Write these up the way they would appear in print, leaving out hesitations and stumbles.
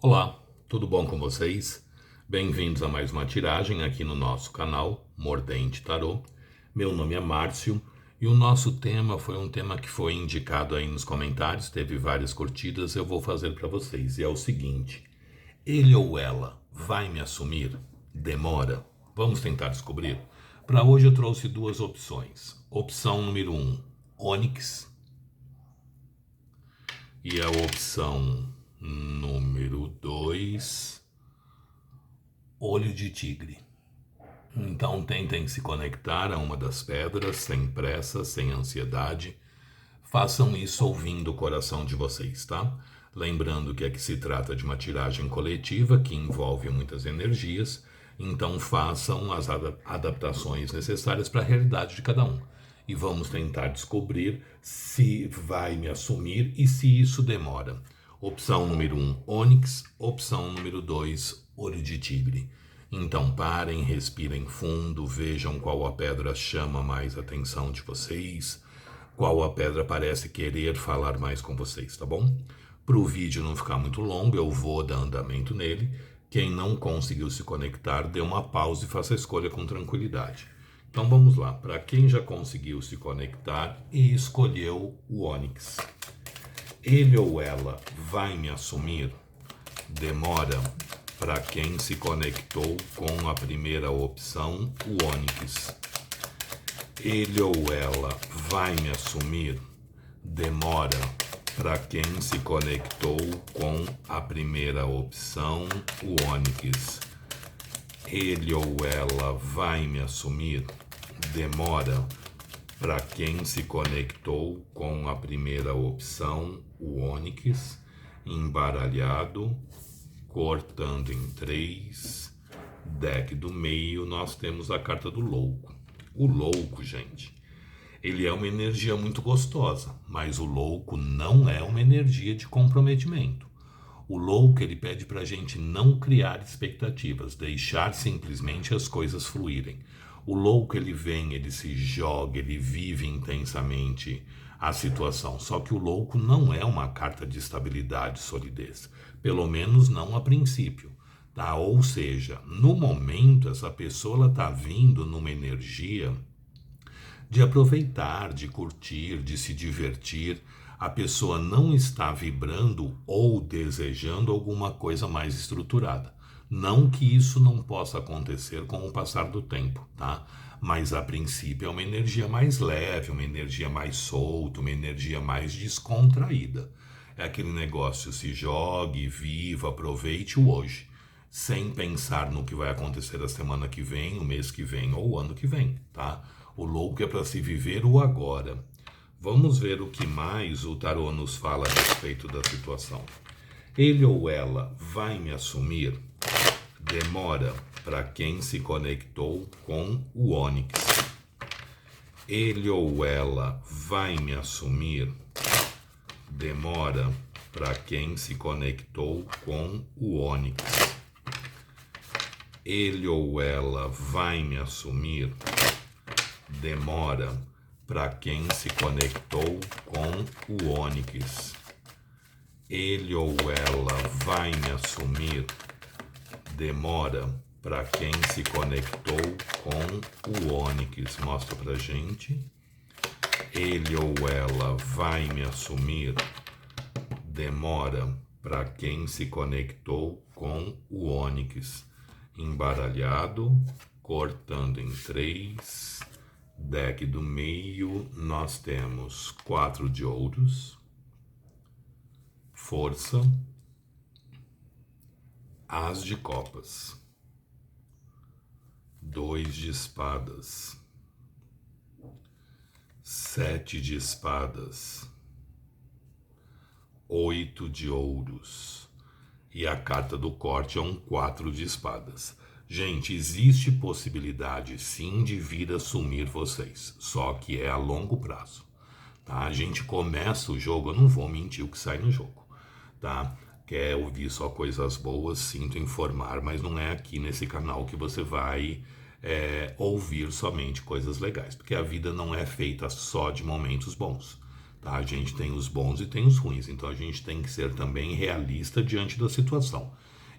Olá, tudo bom com vocês? Bem-vindos a mais uma tiragem aqui no nosso canal Mordente Tarô. Meu nome é Márcio e o nosso tema foi um tema que foi indicado aí nos comentários, teve várias curtidas, eu vou fazer para vocês. E é o seguinte: ele ou ela vai me assumir? Demora? Vamos tentar descobrir? Para hoje eu trouxe duas opções. Opção número 1, Ônix, e a opção número 2, Olho de Tigre. Então tentem se conectar a uma das pedras, sem pressa, sem ansiedade. Façam isso ouvindo o coração de vocês, tá? Lembrando que aqui se trata de uma tiragem coletiva que envolve muitas energias, então façam as adaptações necessárias para a realidade de cada um. E vamos tentar descobrir se vai me assumir e se isso demora. Opção número 1, Ônix. Opção número 2, Olho de Tigre. Então parem, respirem fundo, vejam qual a pedra chama mais a atenção de vocês, qual a pedra parece querer falar mais com vocês, tá bom? Para o vídeo não ficar muito longo, eu vou dar andamento nele. Quem não conseguiu se conectar, dê uma pausa e faça a escolha com tranquilidade. Então vamos lá, para quem já conseguiu se conectar e escolheu o Ônix. Ele ou ela vai me assumir? Demora? Para quem se conectou com a primeira opção, o Ônix. Ele ou ela vai me assumir? Demora? Para quem se conectou com a primeira opção, o Ônix. Ele ou ela vai me assumir? Demora? Para quem se conectou com a primeira opção, o Ônix. Embaralhado, cortando em 3, deck do meio, nós temos a carta do louco. O louco, gente, ele é uma energia muito gostosa, mas o louco não é uma energia de comprometimento. O louco, ele pede pra gente não criar expectativas, deixar simplesmente as coisas fluírem. O louco, ele vem, ele se joga, ele vive intensamente a situação. Só que o louco não é uma carta de estabilidade e solidez. Pelo menos não a princípio. Tá? Ou seja, no momento, essa pessoa está vindo numa energia de aproveitar, de curtir, de se divertir. A pessoa não está vibrando ou desejando alguma coisa mais estruturada. Não que isso não possa acontecer com o passar do tempo, tá? Mas a princípio é uma energia mais leve, uma energia mais solta, uma energia mais descontraída. É aquele negócio, se jogue, viva, aproveite o hoje, sem pensar no que vai acontecer a semana que vem, o mês que vem ou o ano que vem, tá? O louco é para se viver o agora. Vamos ver o que mais o tarô nos fala a respeito da situação. Ele ou ela vai me assumir? Demora? Para quem se conectou com o Ônix. Ele ou ela vai me assumir? Demora? Para quem se conectou com o Ônix. Ele ou ela vai me assumir? Demora? Para quem se conectou com o Ônix. Ele ou ela vai me assumir? Demora? Para quem se conectou com o Ônix. Mostra pra gente. Ele ou ela vai me assumir? Demora? Para quem se conectou com o Ônix. Embaralhado, cortando em 3, deck do meio, nós temos 4 de ouros, força, as de copas, 2 de espadas, 7 de espadas, 8 de ouros. E a carta do corte é um 4 de espadas. Gente, existe possibilidade sim de vir assumir vocês, só que é a longo prazo, tá? A gente começa o jogo, eu não vou mentir o que sai no jogo, tá? Quer ouvir só coisas boas, sinto informar, mas não é aqui nesse canal que você vai ouvir somente coisas legais, porque a vida não é feita só de momentos bons. tá? A gente tem os bons e tem os ruins, então a gente tem que ser também realista diante da situação.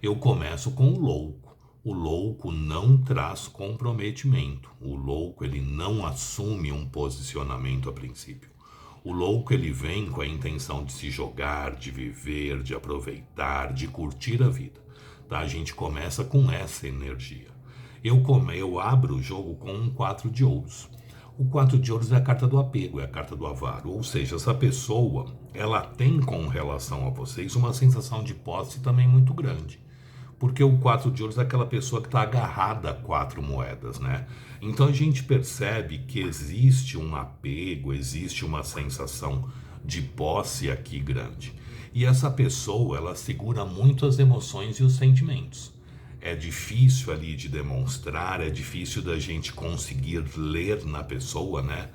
Eu começo com o louco. O louco não traz comprometimento. O louco, ele não assume um posicionamento a princípio. O louco, ele vem com a intenção de se jogar, de viver, de aproveitar, de curtir a vida, tá? A gente começa com essa energia. Eu abro o jogo com um 4 de ouros. O 4 de ouros é a carta do apego, é a carta do avaro. Ou seja, essa pessoa, ela tem com relação a vocês uma sensação de posse também muito grande. Porque o 4 de ouros é aquela pessoa que está agarrada a 4 moedas, né? Então a gente percebe que existe um apego, existe uma sensação de posse aqui grande. E essa pessoa, ela segura muito as emoções e os sentimentos. É difícil ali de demonstrar, é difícil da gente conseguir ler na pessoa, né?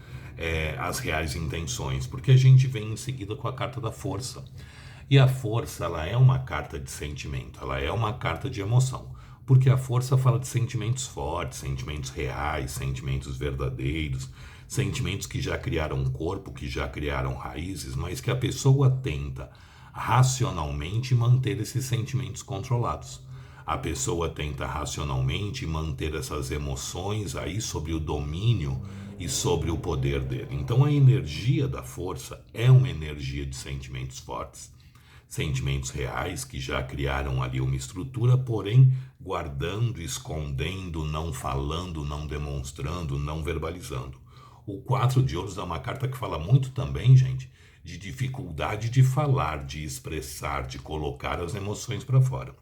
As reais intenções, porque a gente vem em seguida com a carta da força. E a força, ela é uma carta de sentimento, ela é uma carta de emoção, porque a força fala de sentimentos fortes, sentimentos reais, sentimentos verdadeiros, sentimentos que já criaram corpo, que já criaram raízes, mas que a pessoa tenta racionalmente manter esses sentimentos controlados. A pessoa tenta racionalmente manter essas emoções aí sobre o domínio e sobre o poder dele. Então a energia da força é uma energia de sentimentos fortes, sentimentos reais que já criaram ali uma estrutura, porém guardando, escondendo, não falando, não demonstrando, não verbalizando. O 4 de ouros é uma carta que fala muito também, gente, de dificuldade de falar, de expressar, de colocar as emoções para fora.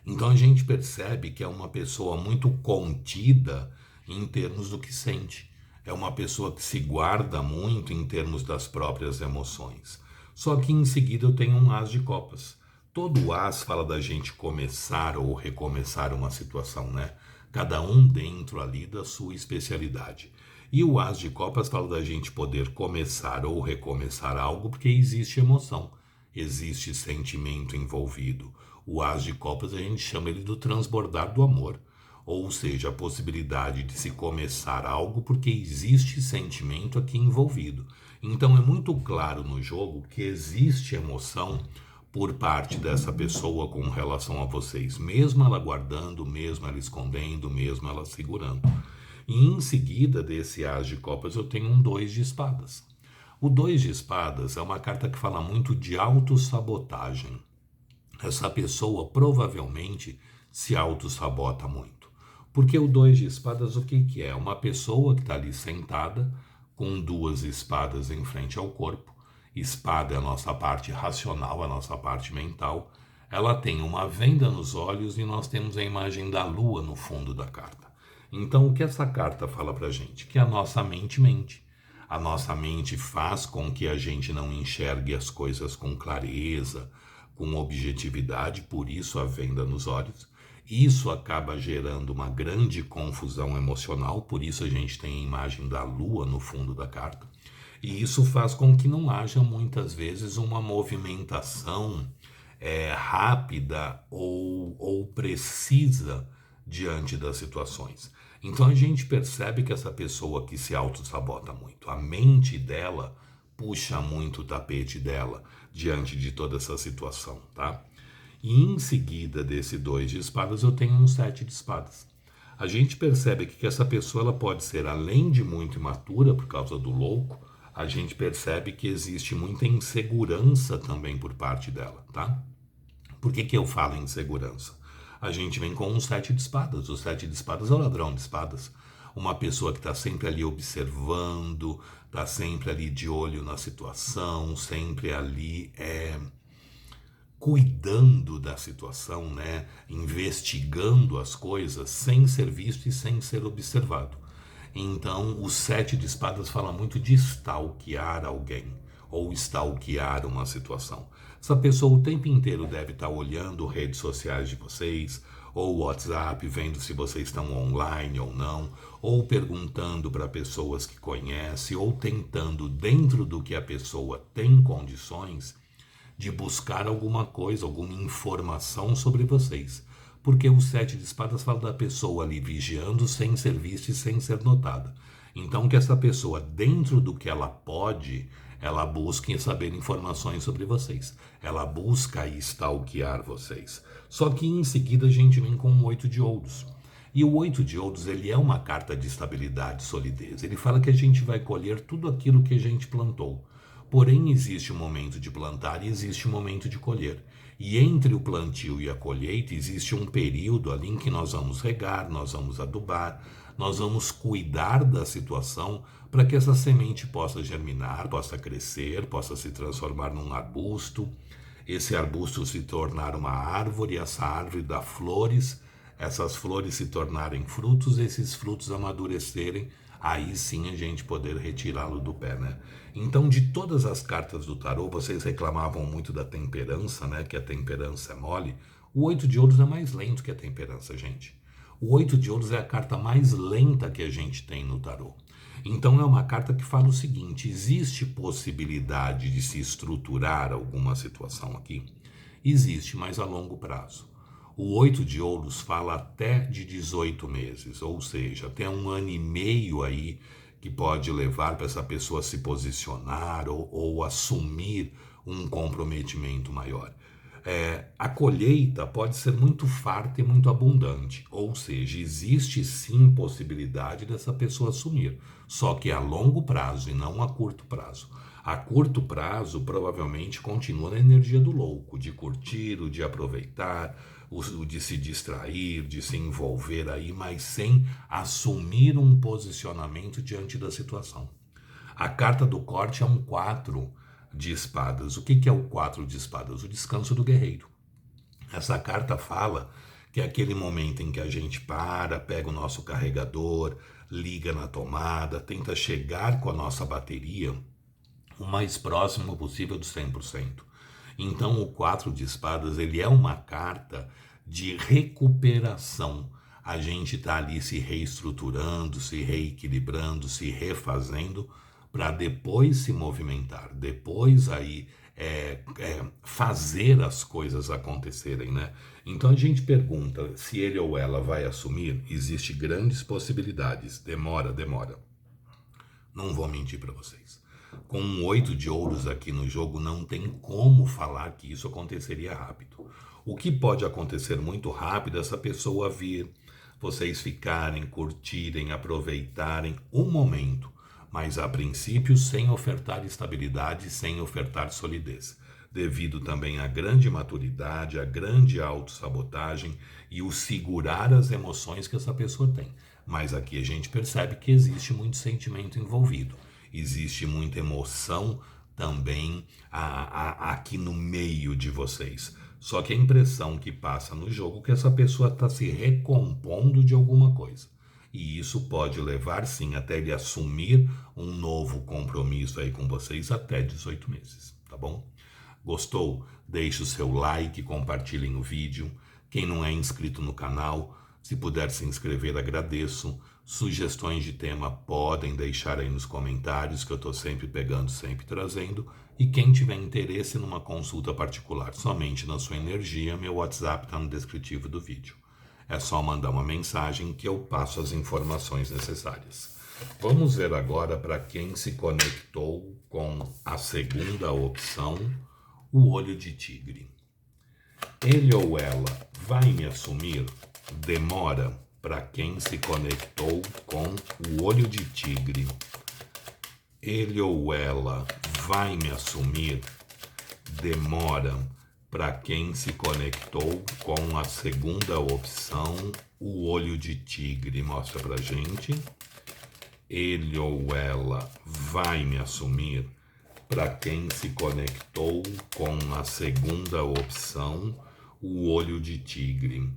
Então a gente percebe que é uma pessoa muito contida em termos do que sente. É uma pessoa que se guarda muito em termos das próprias emoções. Só que em seguida eu tenho um as de copas. Todo as fala da gente começar ou recomeçar uma situação, né? Cada um dentro ali da sua especialidade. E o as de copas fala da gente poder começar ou recomeçar algo porque existe emoção, existe sentimento envolvido. O as de copas a gente chama ele do transbordar do amor, ou seja, a possibilidade de se começar algo porque existe sentimento aqui envolvido. Então é muito claro no jogo que existe emoção por parte dessa pessoa com relação a vocês, mesmo ela guardando, mesmo ela escondendo, mesmo ela segurando. E em seguida desse as de copas eu tenho um 2 de espadas. O 2 de espadas é uma carta que fala muito de autossabotagem. Essa pessoa provavelmente se autossabota muito. Porque o 2 de espadas o que é? Uma pessoa que está ali sentada com 2 espadas em frente ao corpo. Espada é a nossa parte racional, a nossa parte mental. Ela tem uma venda nos olhos e nós temos a imagem da lua no fundo da carta. Então o que essa carta fala pra gente? Que a nossa mente mente. A nossa mente faz com que a gente não enxergue as coisas com clareza, com objetividade, por isso a venda nos olhos. Isso acaba gerando uma grande confusão emocional, por isso a gente tem a imagem da lua no fundo da carta. E isso faz com que não haja muitas vezes uma movimentação rápida ou precisa diante das situações. Então a gente percebe que essa pessoa que se auto-sabota muito, a mente dela puxa muito o tapete dela diante de toda essa situação, tá? E em seguida desse 2 de espadas eu tenho um 7 de espadas. A gente percebe que essa pessoa ela pode ser, além de muito imatura por causa do louco, a gente percebe que existe muita insegurança também por parte dela, tá? Por que eu falo insegurança? A gente vem com um 7 de espadas. O 7 de espadas é o ladrão de espadas. Uma pessoa que está sempre ali observando, está sempre ali de olho na situação, sempre ali cuidando da situação, né? Investigando as coisas sem ser visto e sem ser observado. Então, o 7 de espadas fala muito de stalkear alguém ou stalkear uma situação. Essa pessoa o tempo inteiro deve estar olhando redes sociais de vocês, ou WhatsApp, vendo se vocês estão online ou não, ou perguntando para pessoas que conhece, ou tentando, dentro do que a pessoa tem condições, de buscar alguma coisa, alguma informação sobre vocês. Porque o 7 de espadas fala da pessoa ali vigiando sem ser vista e sem ser notada. Então que essa pessoa, dentro do que ela pode, ela busca saber informações sobre vocês, ela busca stalkear vocês. Só que em seguida a gente vem com o 8 de ouros. E o 8 de ouros, ele é uma carta de estabilidade e solidez. Ele fala que a gente vai colher tudo aquilo que a gente plantou. Porém, existe um momento de plantar e existe um momento de colher. E entre o plantio e a colheita, existe um período ali em que nós vamos regar, nós vamos adubar, nós vamos cuidar da situação para que essa semente possa germinar, possa crescer, possa se transformar num arbusto, esse arbusto se tornar uma árvore, essa árvore dar flores, essas flores se tornarem frutos, esses frutos amadurecerem, aí sim a gente poder retirá-lo do pé, né? Então, de todas as cartas do tarô, vocês reclamavam muito da temperança, né? Que a temperança é mole. O 8 de ouros é mais lento que a temperança, gente. O 8 de ouros é a carta mais lenta que a gente tem no tarô. Então é uma carta que fala o seguinte: existe possibilidade de se estruturar alguma situação aqui? Existe, mas a longo prazo. O 8 de ouros fala até de 18 meses, ou seja, até 1 ano e meio aí que pode levar para essa pessoa se posicionar ou assumir um comprometimento maior. A colheita pode ser muito farta e muito abundante, ou seja, existe sim possibilidade dessa pessoa assumir, só que a longo prazo e não a curto prazo. A curto prazo provavelmente continua na energia do louco, de curtir, o de aproveitar, o de se distrair, de se envolver aí, mas sem assumir um posicionamento diante da situação. A carta do corte é um 4 de espadas. O que é o 4 de espadas? O descanso do guerreiro. Essa carta fala que é aquele momento em que a gente pega o nosso carregador, liga na tomada, tenta chegar com a nossa bateria o mais próximo possível do 100%. Então o 4 de espadas, ele é uma carta de recuperação. A gente está ali se reestruturando, se reequilibrando, se refazendo para depois se movimentar, depois aí fazer as coisas acontecerem, né? Então a gente pergunta se ele ou ela vai assumir. Existe grandes possibilidades. Demora. Não vou mentir para vocês. Com um 8 de ouros aqui no jogo, não tem como falar que isso aconteceria rápido. O que pode acontecer muito rápido é essa pessoa vir, vocês ficarem, curtirem, aproveitarem um momento, mas a princípio sem ofertar estabilidade, sem ofertar solidez, devido também à grande maturidade, à grande autossabotagem e o segurar as emoções que essa pessoa tem. Mas aqui a gente percebe que existe muito sentimento envolvido. Existe muita emoção também aqui no meio de vocês. Só que a impressão que passa no jogo é que essa pessoa está se recompondo de alguma coisa. E isso pode levar, sim, até ele assumir um novo compromisso aí com vocês até 18 meses, tá bom? Gostou? Deixe o seu like, compartilhem o vídeo. Quem não é inscrito no canal, se puder se inscrever, agradeço. Sugestões de tema podem deixar aí nos comentários, que eu estou sempre pegando, sempre trazendo. E quem tiver interesse numa consulta particular somente na sua energia, meu WhatsApp está no descritivo do vídeo. É só mandar uma mensagem que eu passo as informações necessárias. Vamos ver agora para quem se conectou com a segunda opção, o olho de tigre. Ele ou ela vai me assumir? Demora para quem se conectou com o olho de tigre. Ele ou ela vai me assumir? Demora para quem se conectou com a segunda opção, o olho de tigre. Mostra pra gente. Ele ou ela vai me assumir? Para quem se conectou com a segunda opção, o olho de tigre.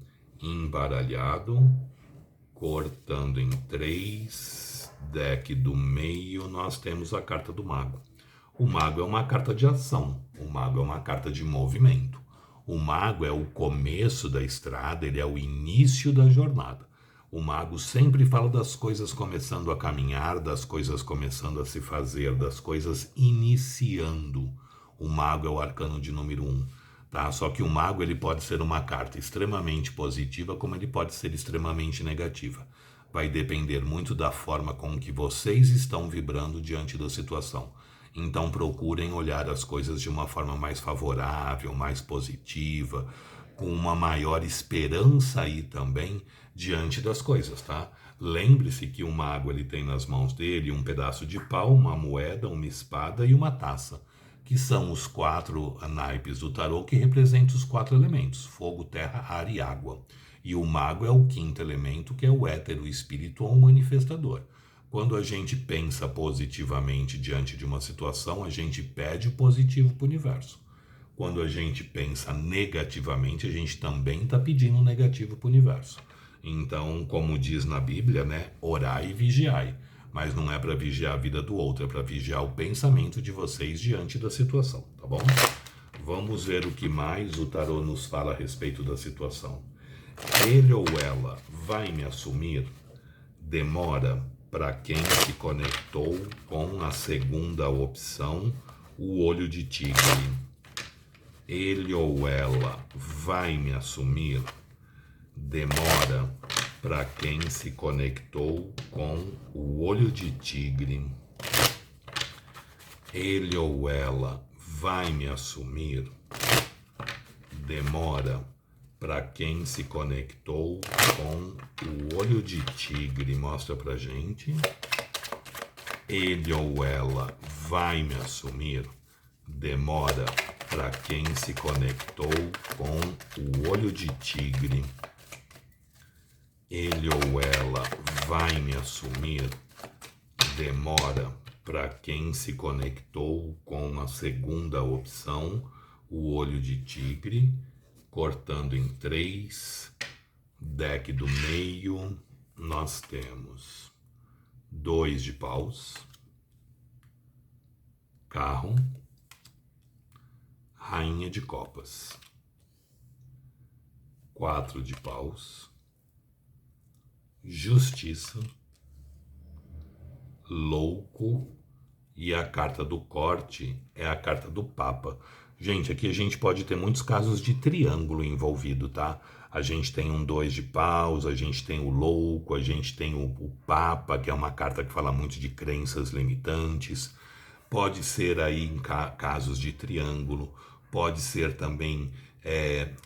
Embaralhado, cortando em 3, deck do meio, nós temos a carta do mago. O mago é uma carta de ação, o mago é uma carta de movimento. O mago é o começo da estrada, ele é o início da jornada. O mago sempre fala das coisas começando a caminhar, das coisas começando a se fazer, das coisas iniciando. O mago é o arcano de número 1. Tá? Só que o mago ele pode ser uma carta extremamente positiva, como ele pode ser extremamente negativa. Vai depender muito da forma com que vocês estão vibrando diante da situação. Então procurem olhar as coisas de uma forma mais favorável, mais positiva, com uma maior esperança aí também diante das coisas, tá? Lembre-se que o mago ele tem nas mãos dele um pedaço de pau, uma moeda, uma espada e uma taça, que são os 4 naipes do tarô que representam os 4 elementos: fogo, terra, ar e água. E o mago é o 5º elemento, que é o éter, o espírito ou o manifestador. Quando a gente pensa positivamente diante de uma situação, a gente pede o positivo para o universo. Quando a gente pensa negativamente, a gente também está pedindo o negativo para o universo. Então, como diz na Bíblia, né, orai e vigiai. Mas não é para vigiar a vida do outro, é para vigiar o pensamento de vocês diante da situação, tá bom? Vamos ver o que mais o tarô nos fala a respeito da situação. Ele ou ela vai me assumir? Demora para quem se conectou com a segunda opção, o olho de tigre. Ele ou ela vai me assumir? Demora para quem se conectou com o olho de tigre. Ele ou ela vai me assumir? Demora para quem se conectou com o olho de tigre. Mostra pra gente. Ele ou ela vai me assumir? Demora para quem se conectou com o olho de tigre. Ele ou ela vai me assumir? Demora para quem se conectou com a segunda opção, o olho de tigre. Cortando em 3, deck do meio, nós temos 2 de paus, carro, rainha de copas, 4 de paus, justiça, louco, e a carta do corte é a carta do Papa. Gente, aqui a gente pode ter muitos casos de triângulo envolvido, tá? A gente tem um 2 de paus, a gente tem o louco, a gente tem o Papa, que é uma carta que fala muito de crenças limitantes. Pode ser aí em casos de triângulo, pode ser também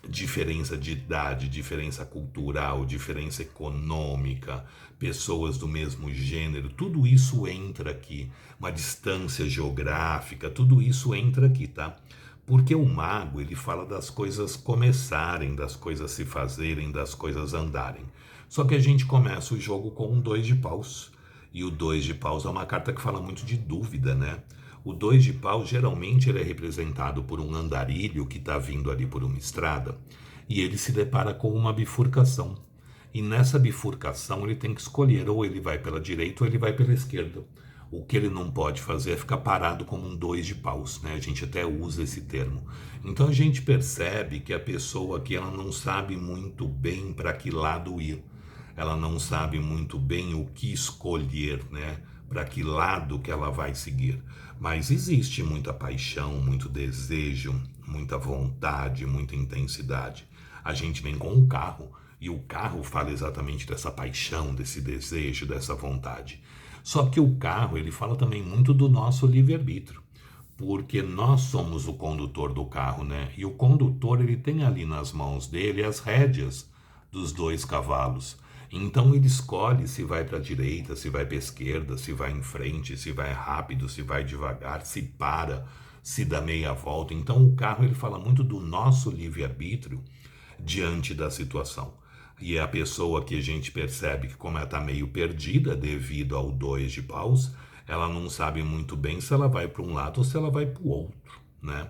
diferença de idade, diferença cultural, diferença econômica, pessoas do mesmo gênero, tudo isso entra aqui. Uma distância geográfica, tudo isso entra aqui, tá? Porque o mago, ele fala das coisas começarem, das coisas se fazerem, das coisas andarem. Só que a gente começa o jogo com um 2 de paus. E o 2 de paus é uma carta que fala muito de dúvida, né? O 2 de paus, geralmente, ele é representado por um andarilho que está vindo ali por uma estrada. E ele se depara com uma bifurcação. E nessa bifurcação, ele tem que escolher, ou ele vai pela direita ou ele vai pela esquerda. O que ele não pode fazer é ficar parado como um 2 de paus, né? A gente até usa esse termo. Então a gente percebe que a pessoa aqui ela não sabe muito bem para que lado ir. Ela não sabe muito bem o que escolher, né? Para que lado que ela vai seguir. Mas existe muita paixão, muito desejo, muita vontade, muita intensidade. A gente vem com um carro e o carro fala exatamente dessa paixão, desse desejo, dessa vontade. Só que o carro, ele fala também muito do nosso livre-arbítrio, porque nós somos o condutor do carro, né? E o condutor, ele tem ali nas mãos dele as rédeas dos 2 cavalos. Então ele escolhe se vai para a direita, se vai para a esquerda, se vai em frente, se vai rápido, se vai devagar, se para, se dá meia volta. Então o carro, ele fala muito do nosso livre-arbítrio diante da situação. E é a pessoa que a gente percebe que, como ela está meio perdida devido ao 2 de paus, ela não sabe muito bem se ela vai para um lado ou se ela vai para o outro, né?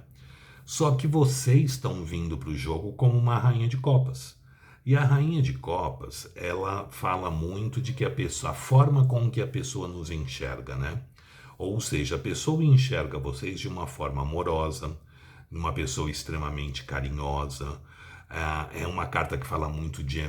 Só que vocês estão vindo para o jogo como uma rainha de copas. E a rainha de copas, ela fala muito de que a forma com que a pessoa nos enxerga, né? Ou seja, a pessoa enxerga vocês de uma forma amorosa, uma pessoa extremamente carinhosa. É uma carta que fala muito de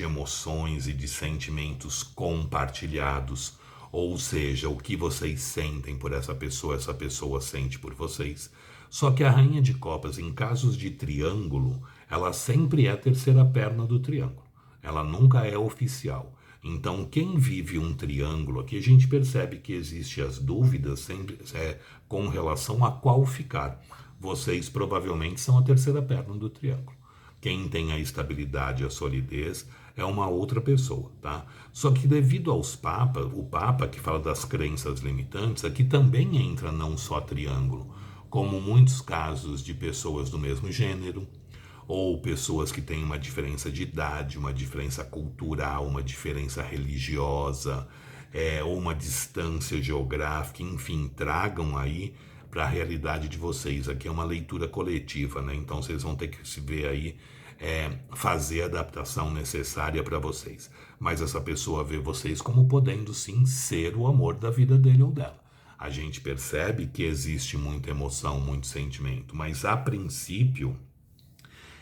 emoções e de sentimentos compartilhados, ou seja, o que vocês sentem por essa pessoa sente por vocês. Só que a rainha de copas, em casos de triângulo, ela sempre é a terceira perna do triângulo. Ela nunca é oficial. Então, quem vive um triângulo aqui, a gente percebe que existe as dúvidas sempre com relação a qual ficar. Vocês provavelmente são a terceira perna do triângulo. Quem tem a estabilidade e a solidez é uma outra pessoa, tá? Só que devido aos papas, o Papa que fala das crenças limitantes, aqui também entra não só triângulo, como muitos casos de pessoas do mesmo gênero, ou pessoas que têm uma diferença de idade, uma diferença cultural, uma diferença religiosa, ou uma distância geográfica, enfim, tragam aí para a realidade de vocês. Aqui é uma leitura coletiva, né? Então vocês vão ter que se ver aí, fazer a adaptação necessária para vocês. Mas essa pessoa vê vocês como podendo sim ser o amor da vida dele ou dela. A gente percebe que existe muita emoção, muito sentimento, mas a princípio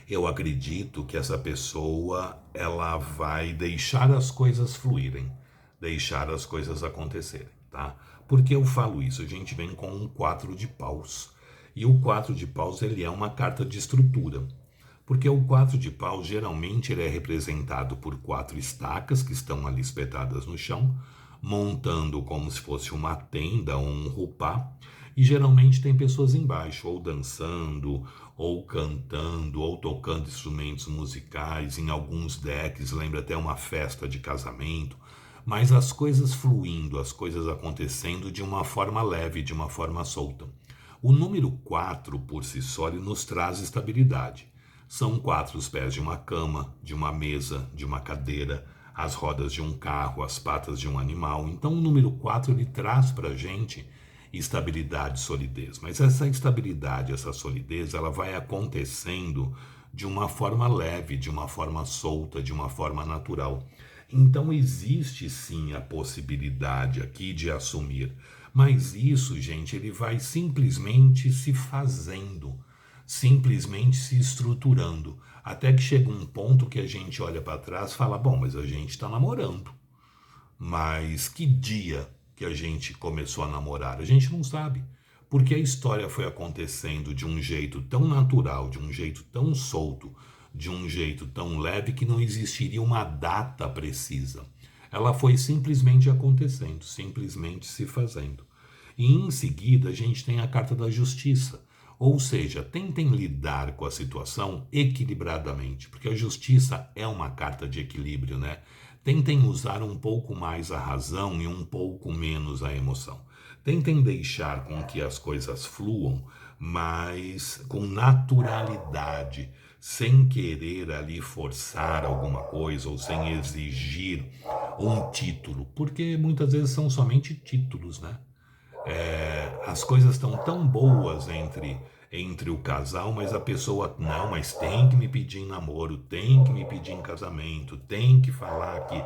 eu acredito que essa pessoa ela vai deixar as coisas fluírem, deixar as coisas acontecerem, tá? Por que eu falo isso? A gente vem com um 4 de paus. E o 4 de paus ele é uma carta de estrutura. Porque o 4 de paus geralmente ele é representado por 4 estacas que estão ali espetadas no chão, montando como se fosse uma tenda ou um rupá. E geralmente tem pessoas embaixo, ou dançando, ou cantando, ou tocando instrumentos musicais. Em alguns decks, lembra até uma festa de casamento. Mas as coisas fluindo, as coisas acontecendo de uma forma leve, de uma forma solta. O número 4, por si só, ele nos traz estabilidade. São 4 os pés de uma cama, de uma mesa, de uma cadeira, as rodas de um carro, as patas de um animal. Então o número 4 ele traz para a gente estabilidade e solidez. Mas essa estabilidade, essa solidez, ela vai acontecendo de uma forma leve, de uma forma solta, de uma forma natural. Então existe sim a possibilidade aqui de assumir. Mas isso, gente, ele vai simplesmente se fazendo, simplesmente se estruturando, até que chega um ponto que a gente olha para trás e fala, bom, mas a gente está namorando. Mas que dia que a gente começou a namorar? A gente não sabe, porque a história foi acontecendo de um jeito tão natural, de um jeito tão solto, de um jeito tão leve que não existiria uma data precisa. Ela foi simplesmente acontecendo, simplesmente se fazendo. E em seguida a gente tem a carta da justiça. Ou seja, tentem lidar com a situação equilibradamente, porque a justiça é uma carta de equilíbrio, né? Tentem usar um pouco mais a razão e um pouco menos a emoção. Tentem deixar com que as coisas fluam, mas com naturalidade, sem querer ali forçar alguma coisa ou sem exigir um título, porque muitas vezes são somente títulos, né? As coisas estão tão boas entre o casal, mas a pessoa, não, mas tem que me pedir em namoro, tem que me pedir em casamento, tem que falar que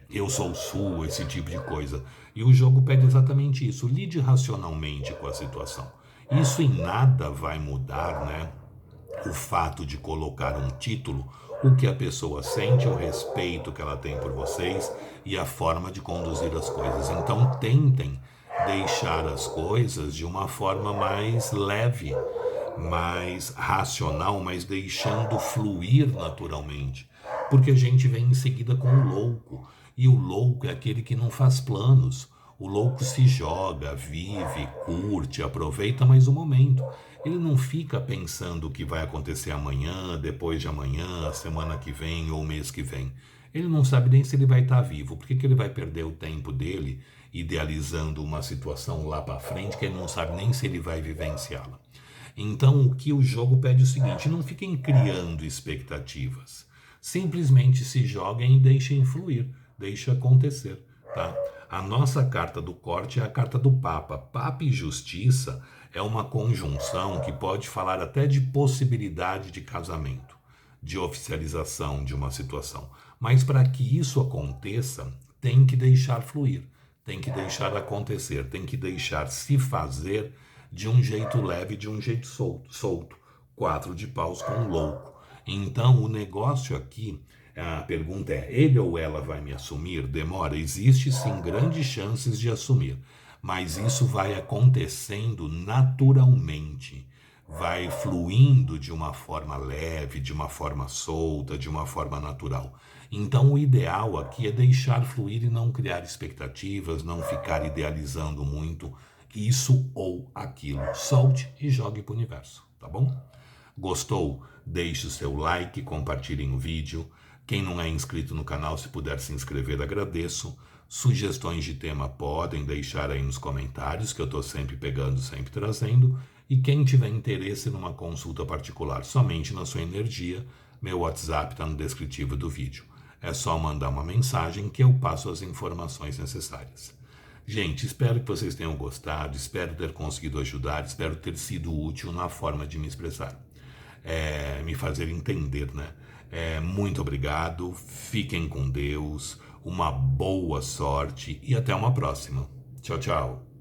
eu sou sua, esse tipo de coisa. E o jogo pede exatamente isso, lide racionalmente com a situação. Isso em nada vai mudar, né? O fato de colocar um título, o que a pessoa sente, o respeito que ela tem por vocês e a forma de conduzir as coisas. Então tentem deixar as coisas de uma forma mais leve, mais racional, mas deixando fluir naturalmente. Porque a gente vem em seguida com o louco, e o louco é aquele que não faz planos. O louco se joga, vive, curte, aproveita mais o momento. Ele não fica pensando o que vai acontecer amanhã, depois de amanhã, semana que vem ou mês que vem. Ele não sabe nem se ele vai estar vivo. Por que ele vai perder o tempo dele idealizando uma situação lá para frente que ele não sabe nem se ele vai vivenciá-la? Então, o que o jogo pede é o seguinte, não fiquem criando expectativas. Simplesmente se joguem e deixem fluir, deixem acontecer, tá? A nossa carta do corte é a carta do Papa. Papa e Justiça é uma conjunção que pode falar até de possibilidade de casamento, de oficialização de uma situação. Mas para que isso aconteça, tem que deixar fluir, tem que deixar acontecer, tem que deixar se fazer de um jeito leve, de um jeito solto. 4 de paus com um louco. Então, o negócio aqui, a pergunta é, ele ou ela vai me assumir? Demora? Existe sim grandes chances de assumir, mas isso vai acontecendo naturalmente, vai fluindo de uma forma leve, de uma forma solta, de uma forma natural. Então, o ideal aqui é deixar fluir e não criar expectativas, não ficar idealizando muito isso ou aquilo. Solte e jogue para o universo, tá bom? Gostou? Deixe o seu like, compartilhem o vídeo. Quem não é inscrito no canal, se puder se inscrever, agradeço. Sugestões de tema podem deixar aí nos comentários, que eu estou sempre pegando, sempre trazendo. E quem tiver interesse numa consulta particular somente na sua energia, meu WhatsApp está no descritivo do vídeo. É só mandar uma mensagem que eu passo as informações necessárias. Gente, espero que vocês tenham gostado, espero ter conseguido ajudar, espero ter sido útil na forma de me expressar. Me fazer entender, né? Muito obrigado, fiquem com Deus, uma boa sorte e até uma próxima. Tchau, tchau.